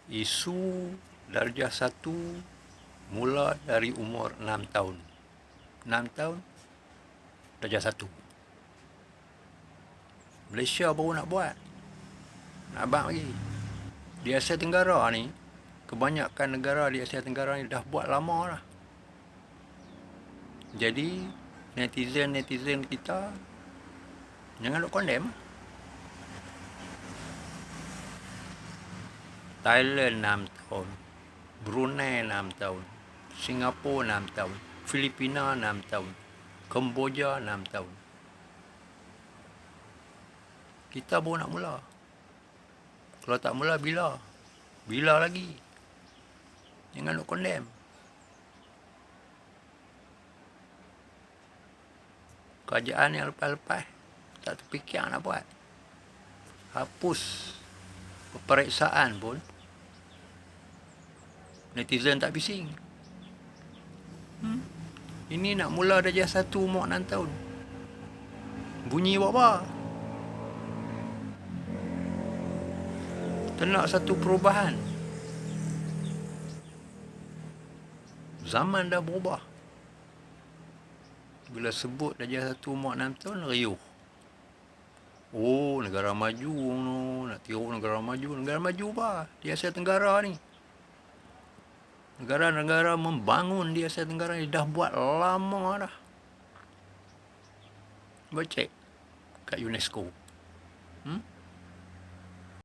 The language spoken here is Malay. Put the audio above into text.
Isu darjah 1 mula dari umur 6 tahun. 6 tahun, darjah 1. Malaysia baru nak buat. Nak abang lagi. Di Asia Tenggara ni, kebanyakan negara di Asia Tenggara ni dah buat lama dah. Jadi, netizen kita jangan nak condemn. Thailand 6 tahun, Brunei 6 tahun, Singapura 6 tahun, Filipina 6 tahun, Kemboja 6 tahun. Kita baru nak mula. Kalau tak mula, bila? Bila lagi? Jangan nak condemn. Kerajaan yang lepas-lepas tak terfikir nak buat. Hapus peperiksaan pun netizen tak bising. Ini nak mula darjah 1 umur 6 tahun. Bunyi buat apa? Tak nak satu perubahan. Zaman dah berubah. Bila sebut darjah 1 umur 6 tahun, riuh. Oh, negara maju no. Nak tiru negara maju. Negara maju apa? Di Asia Tenggara ni. Negara-negara membangun di Asia Tenggara ni dah buat lama dah. Buat cek kat UNESCO.